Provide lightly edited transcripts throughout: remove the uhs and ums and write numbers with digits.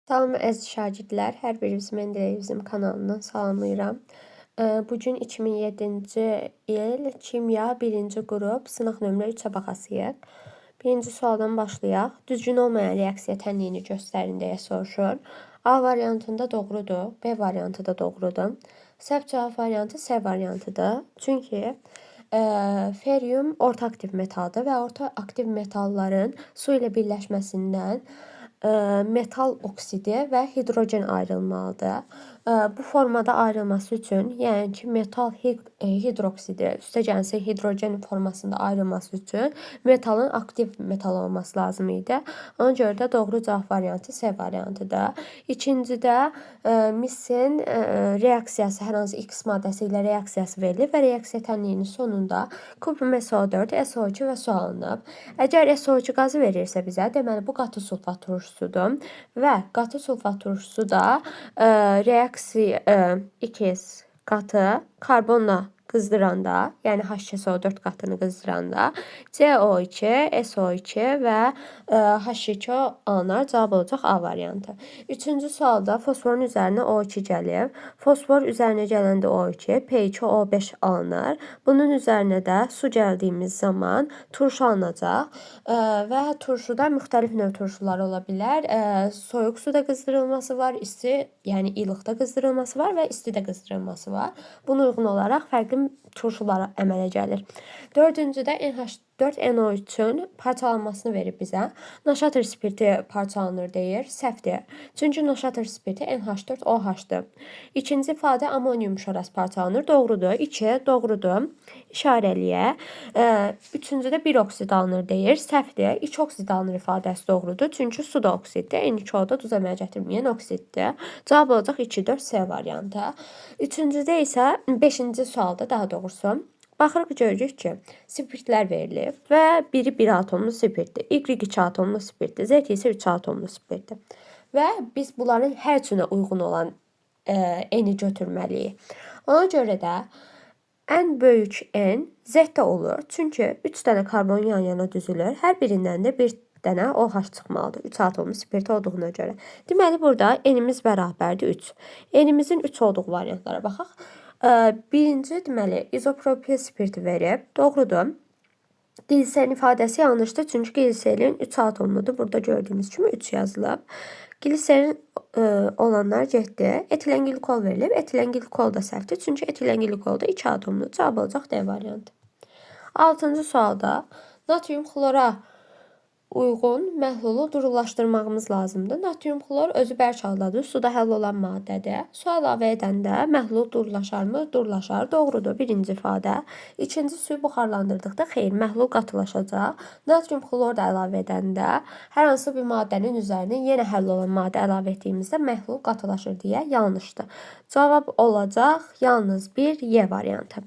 Salam əziz şagirdlər, hər birinizi mən Televizim kanalından salamlayıram. Bugün 2007-ci il kimya 1-ci qrup sınaq nömrə 3-ə baxasıyıq. Birinci sualdan başlayaq. Düzgün olmayan reaksiya tənliyini göstərin deyə soruşur. A variantında doğrudur, B variantı da doğrudur. Səhv cavab variantı C variantıdır. Çünki feryum orta aktiv metaldır və orta aktiv metalların su ilə birləşməsindən metal oksidi və hidrogen ayrılmalıdır. Bu formada ayrılması üçün, yəni ki, metal hidroksidi üstəgəlsin hidrogen formasında ayrılması üçün metalın aktiv metal olması lazım idi. Ona görə də doğru cavab variantı C variantıdır. İkincidə misin reaksiyası hər hansı X maddəsi ilə reaksiyası verilir və reaksiya tənliyinin sonunda kubrum SO4, SO2 və su alınıb. Əgər SO2 qazı verirsə bizə, deməli bu qatı sulfat turşusudur və qatı sulfat turşusu da reaksiya 2 qatı karbonla qızdıranda, yəni H2SO4 qatını qızdıranda CO2, SO2 və H2O alınır. Cavab olacaq A variantı. Üçüncü sualda fosforun üzərinə O2 gəlir. Fosfor üzərinə gələndə O2, P2O5 alınır. Bunun üzərinə də su gəldiyimiz zaman turşu alınacaq və turşuda müxtəlif növ turşular ola bilər. Soyuq suda qızdırılması var, isti, yəni ilıqda qızdırılması var və istidə qızdırılması var. Buna uyğun olaraq fərqli turşulara əmələ gəlir. Dördüncüdə NH4NO3-ün parçalanmasını verib bizə. Naşatır spirti parçalanır deyir. Səhvdir. Çünki naşatır spirti NH4OH-dır. İkinci ifadə amonium şorası parçalanır. Doğrudur. 2 doğrudur. İşarəliyə. Üçüncüdə 1 oksid alınır deyir. Səhvdir. 2 oksid alınır ifadəsi doğrudur. Çünki su da oksiddir. N2O da duz əmələ gətirməyən oksiddir. Cavab olacaq 2-4-C variantı. Üçüncüdə isə 5-ci sualda daha doğrusu baxırıq görürük ki, spirtlər verilib və biri 1 atomlu spirtdir, Y2 atomlu spirtdir, Z isə 3 atomlu spirtdir. Və biz bunların hər üçünə uyğun olan N-i götürməliyik. Ona görə də ən böyük N Z-də olur. Çünki 3 dənə karbon yan-yana düzülür. Hər birindən də bir dənə OH çıxmalıdır. 3 atomlu spirt olduğuna görə. Deməli, burada N-imiz bərabərdir 3. N-imizin 3 olduğu variantlara baxaq. Birinci, deməli, izopropil spirti verib. Doğrudur. Gliserin ifadəsi yanlışdır. Çünki gliserin 3 atomludur. Burada gördüyümüz kimi 3 yazılıb. Gliserin olanlar getdi. Etilen glikol verilib. Etilen glikol da səhvdir. Çünki etilen glikol da 2 atomlu. Cavab olacaq D variantı. 6-cı sualda natrium xlora uyğun məhlulu durullaşdırmağımız lazımdır. Natrium xlor özü bərk haldadır. Suda həll olan maddədir. Su əlavə edəndə məhlul durulaşarmı? Durulaşar. Doğrudur. Birinci ifadə. İkinci, suyu buxarlandırdıqda xeyr, məhlul qatılaşacaq. Natrium xlor da əlavə edəndə hər hansı bir maddənin üzərinə yenə həll olan maddə əlavə etdiyimizdə məhlul qatılaşır deyə yanlışdır. Cavab olacaq yalnız bir Y variantı.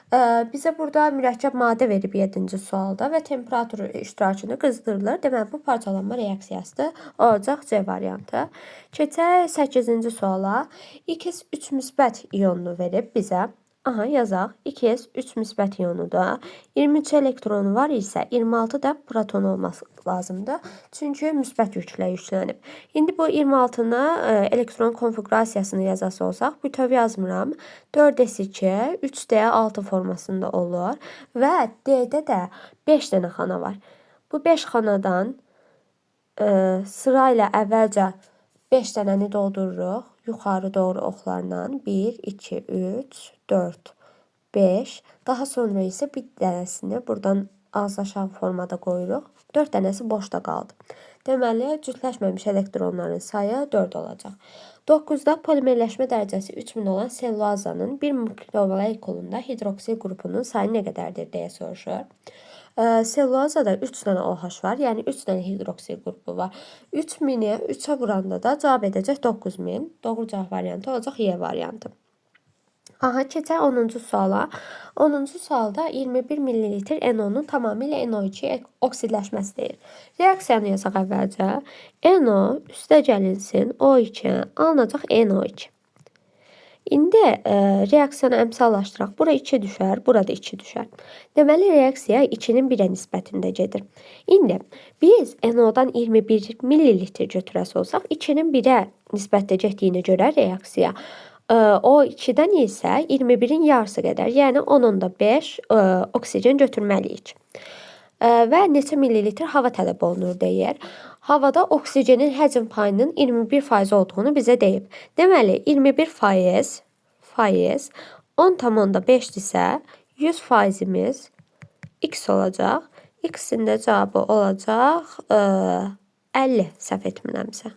Bizə burada mürəkkəb maddə verib 7-ci sualda və temperatur iştirakını qızdırılır. Deməli, bu parçalanma reaksiyasıdır. Olacaq C variantı. Keçək 8-ci suala. 2s3 müsbət ionunu verib bizə. Aha, yazaq. 2s3 müsbət ionuda 23 elektronu var isə 26 da proton olması lazımdır. Çünki müsbət yüklə yüklənib. İndi bu 26-nı elektron konfigurasiyasını yazası olsaq, bütöv yazmıram. 4s2, 3d6 formasında olur və D-də də 5 dənə xana var. Bu 5 xanadan sırayla əvvəlcə 5 dənəni doldururuq. Yuxarı doğru oxlarla 1, 2, 3, 4, 5. Daha sonra isə bir dənəsini buradan az aşağı formada qoyuruq. 4 dənəsi boşda qaldı. Deməli, cütləşməmiş elektronların sayı 4 olacaq. 9-da polimerləşmə dərəcəsi 3000 olan selluazanın 1 mikromolekulunda hidroksil qrupunun sayı nə qədərdir deyə soruşur. Selluazada 3 dənə OH var, yəni 3 dənə hidroksil qrupu var. 3000-i 3-ə vuranda da cavab edəcək 9000. Doğru cavab variantı olacaq Y variantı. Aha, keçək 10-cu suala. 10-cu sualda 21 ml NO-nun tamamilə NO2 oksidləşməsi deyir. Reaksiyanı yazaq əvvəlcə. NO üstə gəlinsin O2 alınacaq NO2. İndi reaksiyanı əmsallaşdıraq. Bura 2 düşər, burada 2 düşər. Deməli reaksiya 2-nin 1-ə nisbətində gedir. İndi biz NO-dan 21 ml götürəsi olsaq, 2-nin 1-ə nisbətdə getdiyinə görə reaksiya o 2-dən isə 21-in yarısı qədər, yəni 10-5 oksigen götürməliyik. Və neçə millilitr hava tələb olunur deyir. Havada oksigenin həcm payının 21% olduğunu bizə deyib. Deməli 21% 10,5-dirsə 100%imiz x olacaq. X-in də cavabı olacaq 50, səhv etmirəmsə.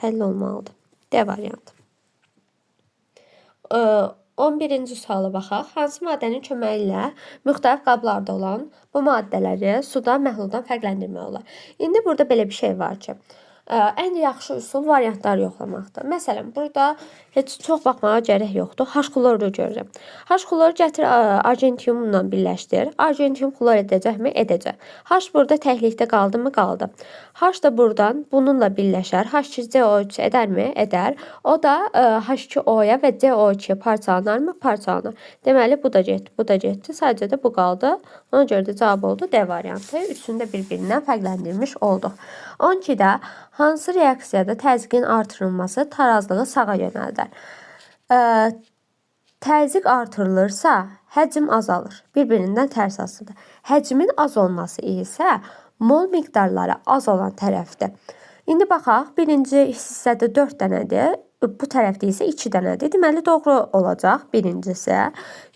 50 olmalıdır. D variantı. 11-ci suala baxaq. Hansı maddənin köməyi ilə müxtəlif qablarda olan bu maddələri suda məhluldan fərqləndirmək olar? İndi burada belə bir şey var ki, ən yaxşı üsul variantları yoxlamaqdır. Məsələn, burada heç çox baxmağa gərək yoxdur. H xloru görürəm. H xloru gətir argentiumla birləşdir. Argentium xlor edəcəkmi? Edəcək. H burada təklikdə qaldı mı? Qaldı. H da buradan bununla birləşər. H2CO3 edərmi? Edər. O da H2O-ya və CO2-yə parçalanarmı? Parçalanar. Deməli bu da getdi, bu da getdi. Sadəcə də bu qaldı. Ona görə də cavab oldu D variantı. Üçünü də bir-birindən fərqləndirmiş olduq. 12-də hansı reaksiyada təzyiqin artırılması tarazlığı sağa yönəldər? Təzyiq artırılırsa həcm azalır. Bir-birindən tərs asılıdır. Həcmin az olması isə mol miqdarları az olan tərəfdir. İndi baxaq, birinci hissədə 4 dənədir. Bu tərəfdə isə 2 dənədir. Deməli doğru olacaq birincisi.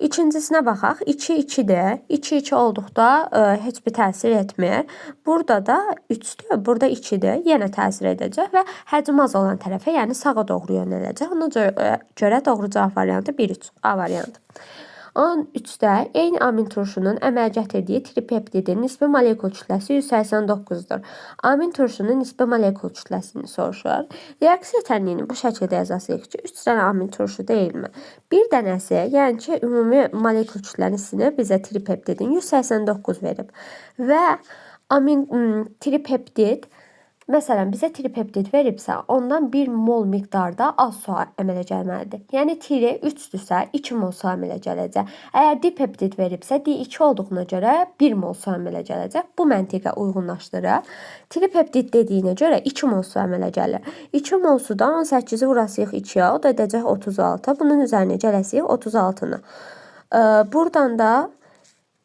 İkincisinə baxaq. 2-2-dir. 2-2 olduqda heç bir təsir etmir. Burada da 3-dür. Burada 2-dir. Yenə təsir edəcək və həcm az olan tərəfə, yəni sağa doğru yönələcək. Ona görə doğru cavab variantı 1-3. A variantı. 13-də eyni amin turşunun əmələ gətirdiyi tripeptidin nisbi molekul kütləsi 189-dur. Amin turşunun nisbi molekul kütləsini soruşur. Reaksiya tənliyini bu şəkildə yazasıyıq ki, 3 dənə amin turşu deyilmi? Bir dənəsi, yəni ki, ümumi molekul kütləsini bizə tripeptidin 189 verib. Və amin tripeptid məsələn, bizə tripeptid veribsə, ondan 1 mol miqdarda az su əmələ gəlməlidir. Yəni, tiri 3-dürsə, 2 mol su əmələ gələcək. Əgər dipeptid veribsə, D2 olduğuna görə 1 mol su əmələ gələcək. Bu məntiqə uyğunlaşdırır. Tripeptid dediyinə görə 2 mol su əmələ gəlir. 2 mol sudan 18-i vurasıyıq 2-yə, o da edəcək 36. Bunun üzərinə gələsiyik 36-nı. Buradan da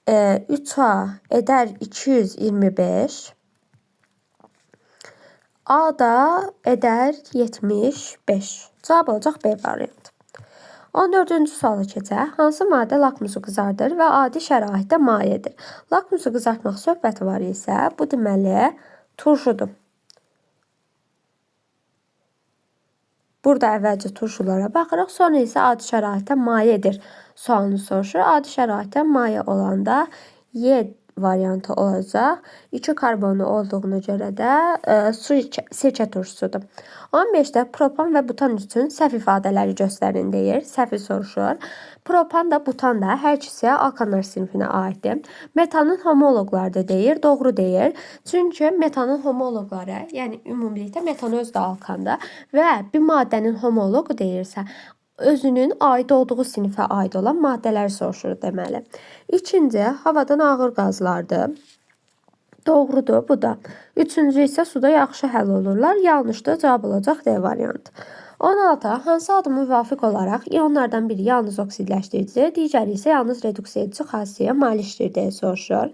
3A edər 225. A da edər 75. Cavab olacaq B variantı. 14-cü suala keçək. Hansı maddə lakmusu qızardır və adi şəraitdə mayedir? Lakmusu qızartmaq söhbəti var isə, bu deməli turşudur. Burada əvvəlcə turşulara baxırıq, sonra isə adi şəraitdə mayedir sualını soruşur. Adi şəraitdə maye olanda Y variantı olacaq. 2 karbonu olduğuna görə də sirkə turşusudur. 15-də propan və butan üçün səhv ifadələri göstərin deyir. Səhvi soruşur. Propan da butan da hər ikisi alkanlar sinifinə aiddir. Metanın homoloqları da deyir, doğru deyir. Çünki metanın homoloqları, yəni ümumilikdə metan özü də alkandır və bir maddənin homoloqu deyirsə, özünün aid olduğu sinifə aid olan maddələri soruşur deməli. İkinci, havadan ağır qazlardır. Doğrudur bu da. Üçüncü isə suda yaxşı həll olurlar. Yanlışdır, cavab olacaq D variantı. 16. Hansı adı müvafiq olaraq ionlardan biri yalnız oksidləşdirici, digəri isə yalnız redukse edici xassiyyə malikdir deyə soruşur.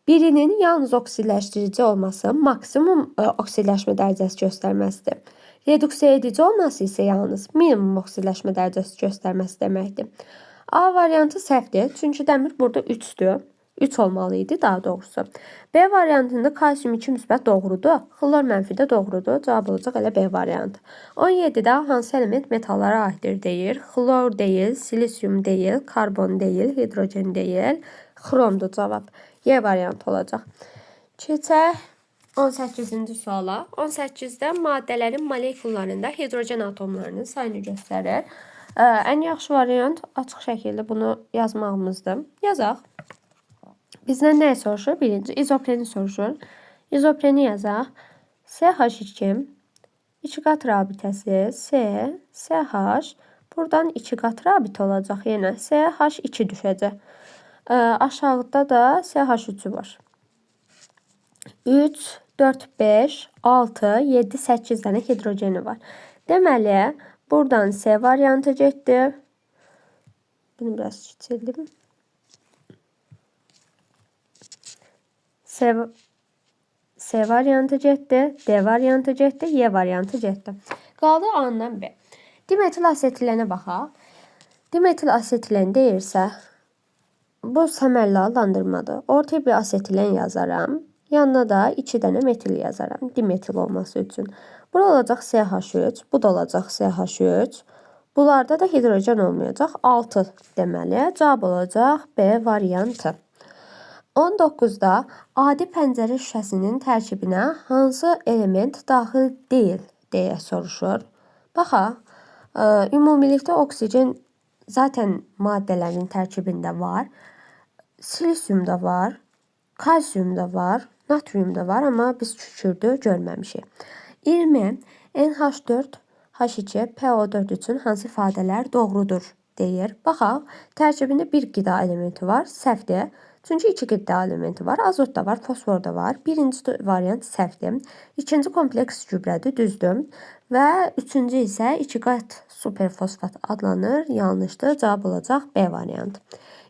Birinin yalnız oksidləşdirici olması maksimum oksidləşmə dərəcəsi göstərməsidir. Redukse edici olması isə yalnız minimum oksidləşmə dərəcəsi göstərməsi deməkdir. A variantı səhvdir, çünki dəmir burada 3-dür. 3 olmalı idi daha doğrusu. B variantında kalsium 2 müsbət doğrudur, xlor mənfi də doğrudur. Cavab olacaq elə B variantı. 17-də hansı element metallara aiddir deyir. Xlor deyil, silisium deyil, karbon deyil, hidrogen deyil, xromdur cavab. Y variantı olacaq. Keçək 18-ci suala. 18-də maddələrin molekullarında hidrogen atomlarının sayını göstərir. Ən yaxşı variant açıq şəkildə bunu yazmağımızdır. Yazaq. Bizdən nəyi soruşur? Birinci, izopreni soruşur. İzopreni yazaq. SH2, 2 qat rabitəsi, C, SH, Buradan 2 qat rabit olacaq yenə. CH2 düşəcək. Aşağıda da CH3 var. 3, 4, 5, 6, 7, 8 dənə hidrogeni var. Deməli, buradan C variantı getdi. Bunu biraz kiçildim. C variantı getdi, D variantı getdi, Y variantı getdi. Qaldı A-dan B. Dimetil asetilənə baxaq. Dimetil asetilen deyirsə, bu səmərli adlandırmadır. Ortaya bir asetilen yazaram. Yanına da 2 dənə metil yazaram. Dimetil olması üçün. Bura olacaq CH3, bu da olacaq CH3. Bunlarda da hidrogen olmayacaq. 6 deməli. Cavab olacaq B variantı. 19-da adi pəncərə şüşəsinin tərkibinə hansı element daxil deyil deyə soruşur. Baxaq, ümumilikdə oksigen zaten maddələrin tərkibində var. Silisium da var, kalsium da var, natrium da var, amma biz kükürdü görməmişik. 20. NH4, H2, PO4 üçün hansı ifadələr doğrudur deyir. Baxaq, tərkibində bir qida elementi var, səhvdir. Çünki 2 qida elementi var, azot da var, fosfor da var. Birinci variant səhvdir. İkinci kompleks gübrədir, düzdür. Və üçüncü isə 2 qat superfosfat adlanır, yanlışdır. Cavab olacaq B variantı.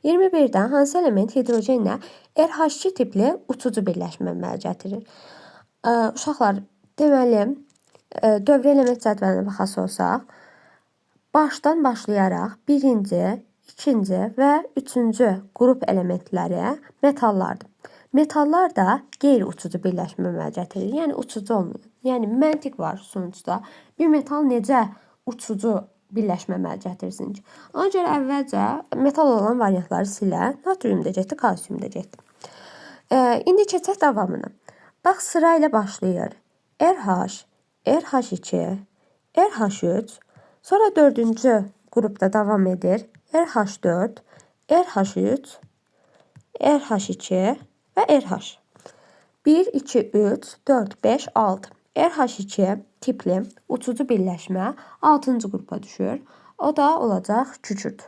21-dən hansı element hidrogenlə RH2 tipli uçucu birləşmə əmələ gətirir? Uşaqlar, deməli, dövrə element cədvəlinə baxası olsaq, başdan başlayaraq birinci, ikinci və üçüncü qrup elementləri metallardır. Metallar da qeyri-uçucu birləşmə əmələ gətirir. Yəni, uçucu olmuyor. Yəni, məntiq var sonuçda. Bir metal necə uçucu birləşmə əmələ gətirsin ki? Ona görə əvvəlcə metal olan variantları silək. Natrium da getdi, kalsium da getdi. İndi keçək davamına. Bax, sıra ilə başlayır. RH, RH2, RH3, sonra dördüncü qrupda davam edir. RH4, RH3, RH2 və RH. 1, 2, 3, 4, 5, 6. RH2 tipli uçucu birləşmə 6-cı qrupa düşür. O da olacaq kükürt.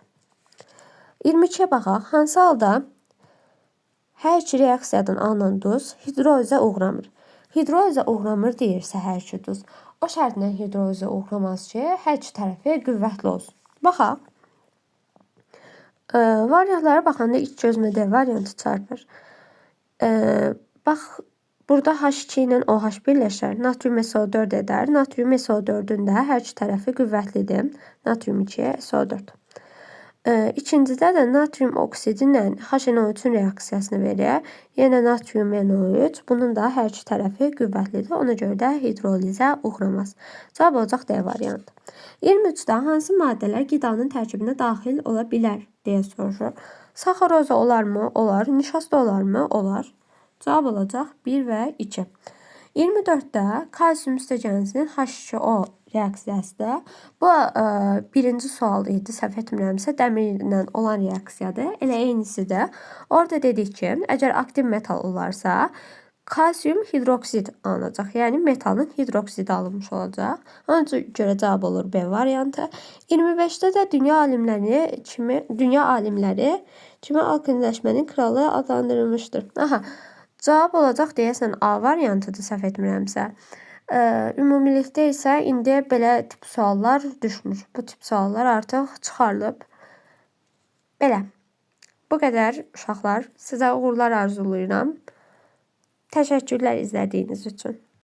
22-yə baxaq. Hansı halda hər iki reaksiyadan alınan duz hidrolizə uğramır? Hidrolizə uğramır deyirsə hər iki duz. O şərtlə hidrolizə uğramaz ki, hər iki tərəfi qüvvətli olsun. Baxaq. Variantlara baxanda ilk gözümə D variantı çarpır. Bax, burada H2 ilə OH birləşər. Natrium SO4 edər. Natrium SO4-ün də hər iki tərəfi qüvvətlidir. Natrium 2, SO4. İkincidə də natrium oksidi ilə HNO3-ün reaksiyasını verir. Yenə natrium NO3. Bunun da hər iki tərəfi qüvvətlidir. Ona görə də hidrolizə uğramaz. Cavab olacaq D variantı. 23-də hansı maddələr qidanın tərkibinə daxil ola bilər deyə soruşur. Saxaroza olarmı? Olar. Nişasta olarmı? Olar. Cavab olacaq 1 və 2. 24-də kalsium üstəgənlisinin H2O reaksiyasıdır. Bu birinci sual idi, səhv etmirəmsə, dəmirlə olan reaksiyadır. Elə eynisidir. Orada dedik ki, əgər aktiv metal olarsa, kalsium hidroksid alınacaq. Yəni metalın hidroksidi alınmış olacaq. Ona görə cavab olur B variantı. 25-də də dünya alimləri kimi alkililəşmənin kralı adlandırılmışdır. Aha. Cavab olacaq deyəsən A variantıdır, səhv etmirəmsə. Ümumilikdə isə indi belə tip suallar düşmür. Bu tip suallar artıq çıxarılıb. Belə. Bu qədər uşaqlar. Sizə uğurlar arzulayıram. Təşəkkürlər izlədiyiniz üçün.